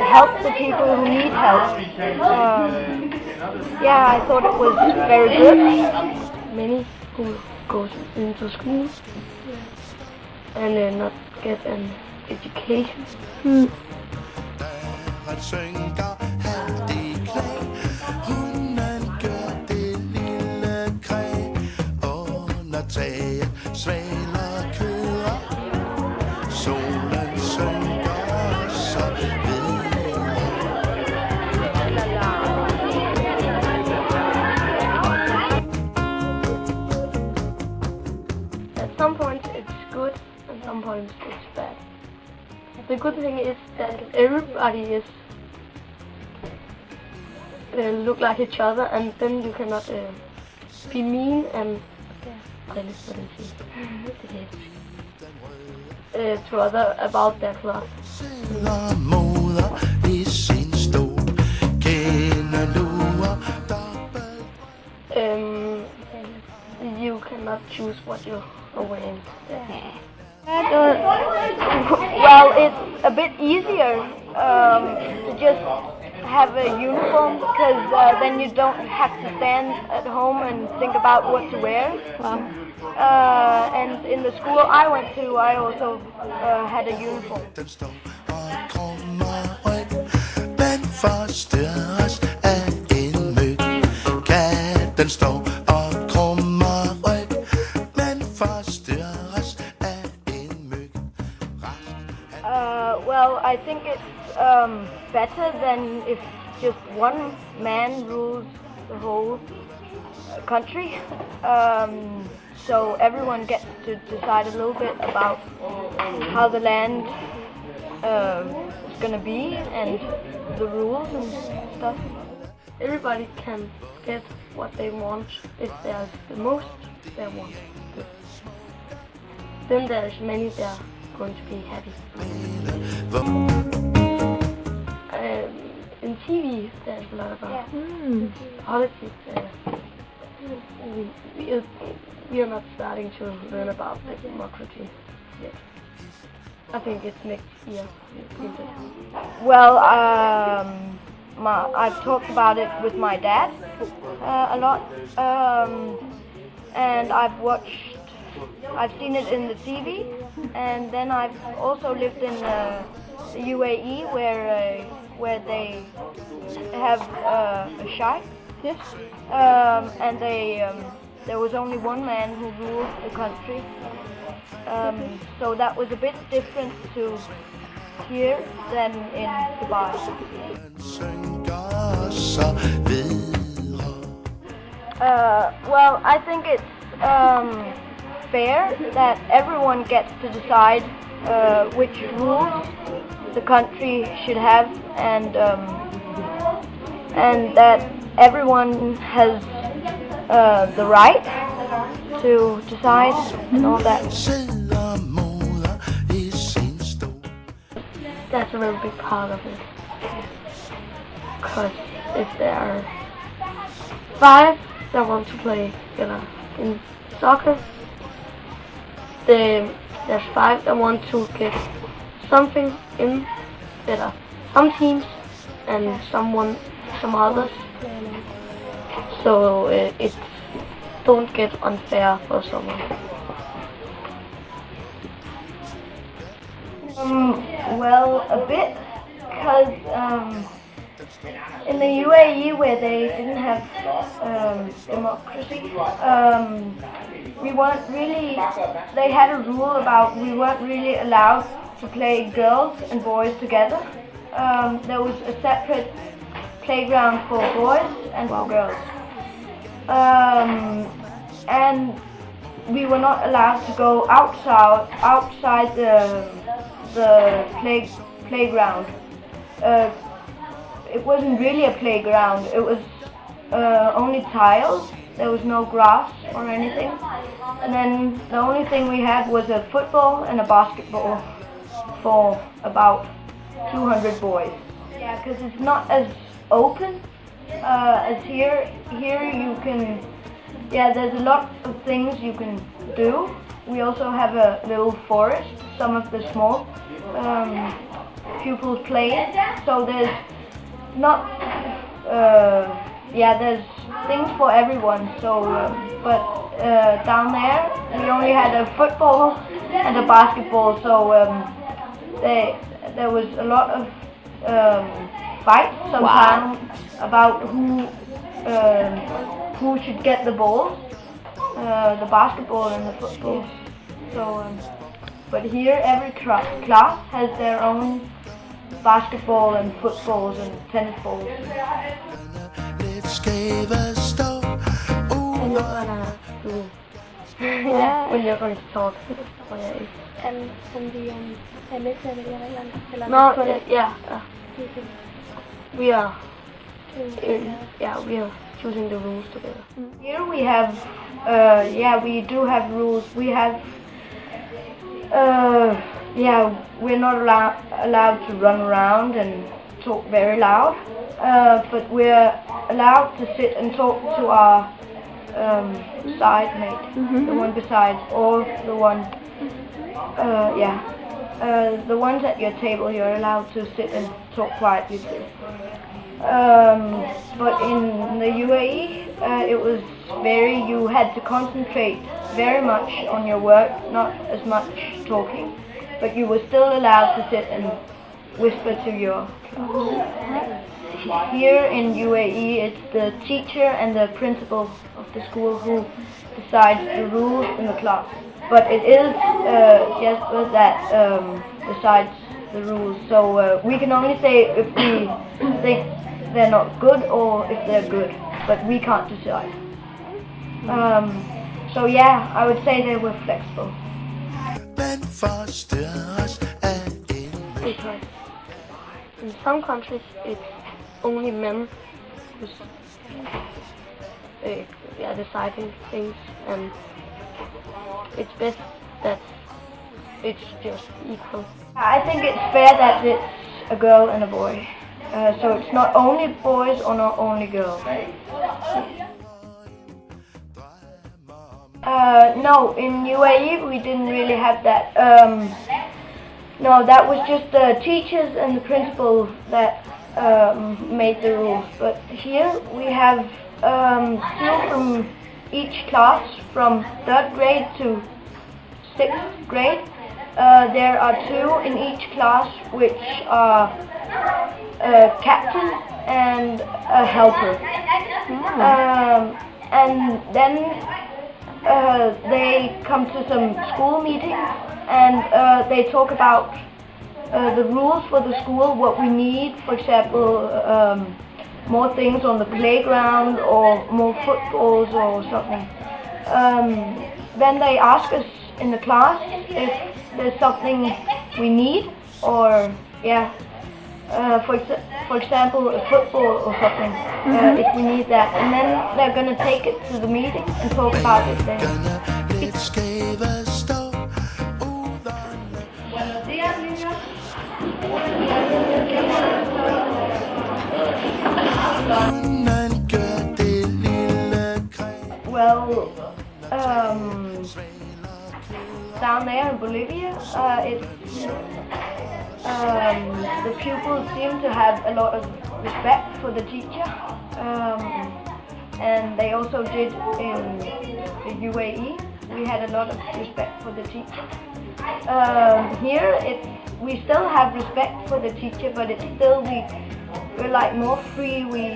help the people who need help. Yeah, I thought it was very good. Many who goes into school and not get an education. At some points it's good, and some points it's bad. The good thing is that everybody is look like each other, and then you cannot be mean and to other about their cloth. You cannot choose what you are wearing. Well, it's a bit easier to just have a uniform, because then you don't have to stand at home and think about what to wear. And in the school I went to, I also had a uniform. Well, I think it's better than if just one man rules the whole country. So everyone gets to decide a little bit about how the land is going to be and the rules and stuff. Everybody can get what they want if there's the most they want. Then there's many that are going to be happy. In TV there's a lot about politics. We are not starting to learn about democracy yet. I think it's next year. Well, I've talked about it with my dad a lot, and I've seen it in the TV, and then I've also lived in the UAE where they have a sheikh. Yes. And there was only one man who ruled the country. So that was a bit different to here than in Dubai. Well, I think it's fair that everyone gets to decide which rules the country should have, and that everyone has the right to decide and all that. That's a really big part of it, because if there are 5 that want to play in soccer, there's 5 that want to get something in better. Some teams and some others. So it don't get unfair for someone. Well, a bit, because in the UAE where they didn't have democracy, we weren't really. They had a rule about we weren't really allowed to play girls and boys together. There was a separate playground for boys and for girls. And we were not allowed to go outside the playground. It wasn't really a playground. It was only tiles. There was no grass or anything. And then the only thing we had was a football and a basketball for about 200 boys. Yeah, because it's not as open as here. Here you can, there's a lot of things you can do. We also have a little forest, some of the small pupils playing. So there's not, there's things for everyone. So, but down there we only had a football and a basketball. So there was a lot of fights sometimes about who should get the balls, the basketball and the football. So, but here every class has their own basketball and footballs and tennis balls. When you're going to talk. And the No, yeah. We are choosing the rules together. Here we have, we do have rules. We have, we're not allowed to run around and talk very loud, but we're allowed to sit and talk to our side mate, the one besides, or the one, the ones at your table you're allowed to sit and talk quietly to. But in the UAE, you had to concentrate very much on your work, not as much talking, but you were still allowed to sit and whisper to your. Here in UAE, it's the teacher and the principal of the school who decides the rules in the class. But it is Jesper that decides the rules. So we can only say if we think they're not good or if they're good, but we can't decide. So yeah, I would say they were flexible. Because in some countries it's only men who's deciding things, and it's best that it's just equal. I think it's fair that it's a girl and a boy. So it's not only boys or not only girls. No, in UAE we didn't really have that. No, that was just the teachers and the principal that made the rules. But here we have two from each class, from 3rd grade to 6th grade. There are two in each class which are a captain and a helper. And then they come to some school meetings and they talk about the rules for the school, what we need, for example, more things on the playground or more footballs or something. Then they ask us in the class if there's something we need, or for example a football or something, if we need that, and then they're gonna take it to the meeting and talk about it there. Well, down there in Bolivia, the pupils seem to have a lot of respect for the teacher, and they also did in the UAE. We had a lot of respect for the teacher. Here, we still have respect for the teacher, but it's still we're like more free. We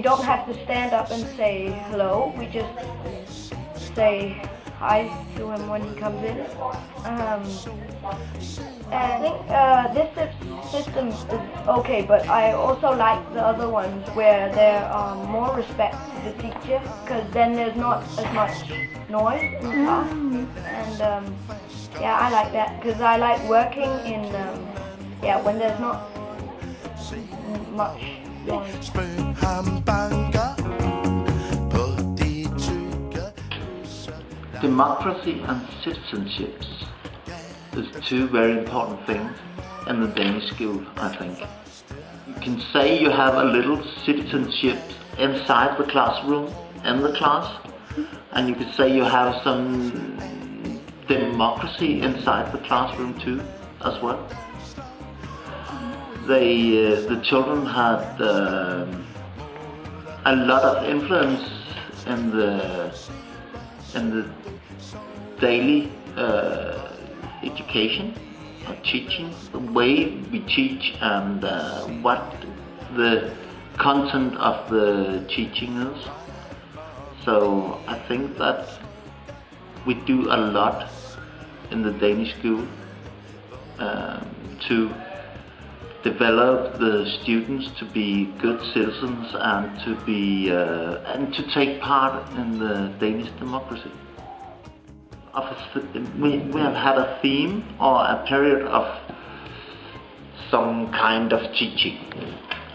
don't have to stand up and say hello. We just say hi to him when he comes in. I think this system is okay, but I also like the other ones where there are more respect to the teacher, because then there's not as much noise in the class. And I like that, because I like working in when there's not much noise. Democracy and citizenships is two very important things in the Danish school, I think. You can say you have a little citizenship inside the classroom, in the class, and you could say you have some democracy inside the classroom too, as well. the children had a lot of influence in the daily education or teaching, the way we teach, and what the content of the teaching is. So I think that we do a lot in the Danish school to develop the students to be good citizens and to take part in the Danish democracy. We have had a theme or a period of some kind of teaching.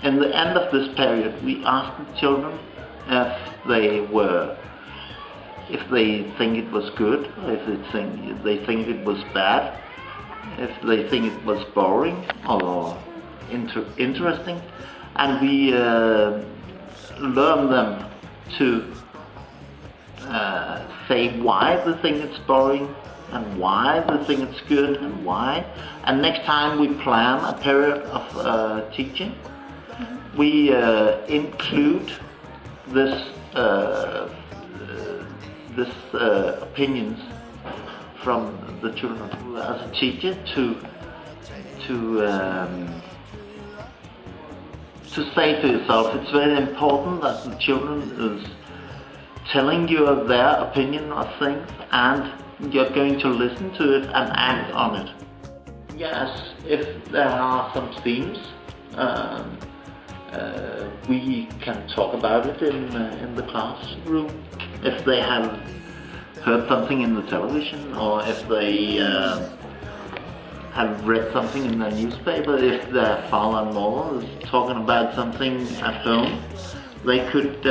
In the end of this period, we asked the children if they think it was good, if they think it was bad, if they think it was boring or interesting, and we learn them to say why they think it's boring and why they think it's good and why. And next time we plan a period of teaching, we include this opinions from the children as a teacher to say to yourself, it's very important that the children is telling you their opinion of things, and you're going to listen to it and act on it. Yes, if there are some themes, we can talk about it in the classroom. If they have heard something in the television, or if they have read something in the newspaper, if their father and mother is talking about something at home, they could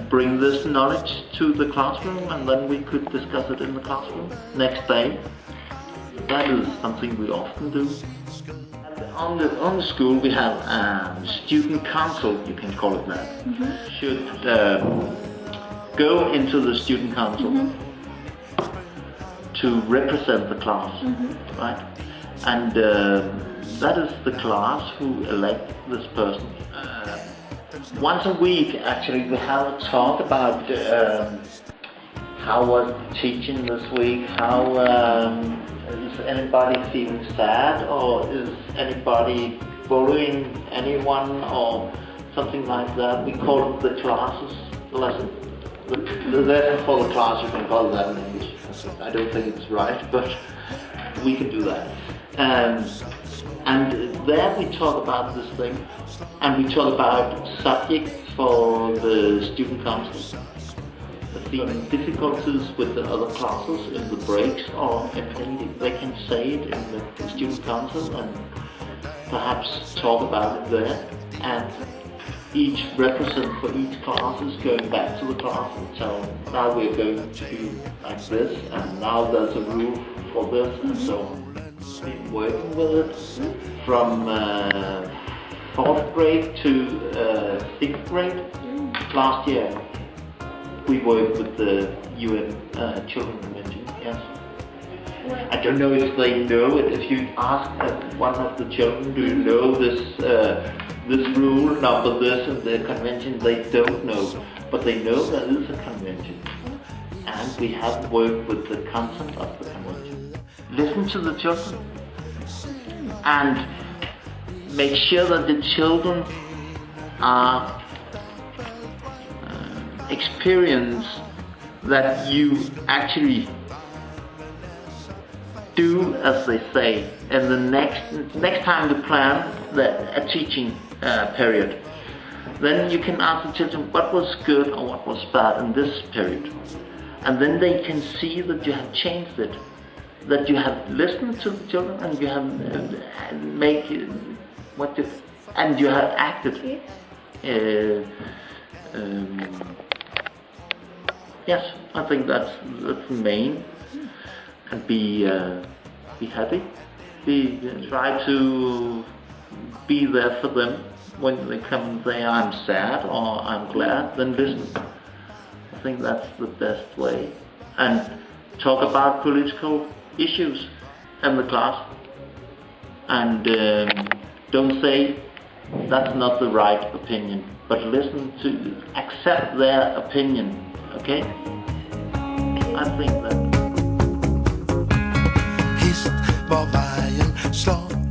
bring this knowledge to the classroom, and then we could discuss it in the classroom next day. That is something we often do. On the school we have a student council, you can call it that. Should go into the student council to represent the class, right? And that is the class who elect this person. Once a week, actually, we have a talk about how was teaching this week, how is anybody feeling sad, or is anybody bullying anyone, or something like that. We call it the classes lesson. The lesson for the class, you can call that in English. I don't think it's right, but we can do that. And there we talk about this thing, and we talk about subjects for the student council. The difficulties with the other classes in the breaks, or anything, they can say it in the student council and perhaps talk about it there. And each representative for each class is going back to the class and tell them, now we're going to do like this, and now there's a rule for this, and so on. Been working with it from 4th grade to 6th grade. Last year we worked with the UN Children Convention, yes. I don't know if they know it. If you ask one of the children, do you know this rule number this and the convention, they don't know. But they know there is a convention. And we have worked with the content of the convention. Listen to the children and make sure that the children are experience that you actually do as they say. And the next time you plan a teaching period, then you can ask the children what was good or what was bad in this period, and then they can see that you have changed it, that you have listened to the children, and you have and you have acted. Yes, I think that's the main. And be happy. Try to be there for them when they come and say I'm sad or I'm glad. Then listen. I think that's the best way. And talk about political issues in the class. And Don't say that's not the right opinion, but accept their opinion, okay? I think that. Hist var vejen slår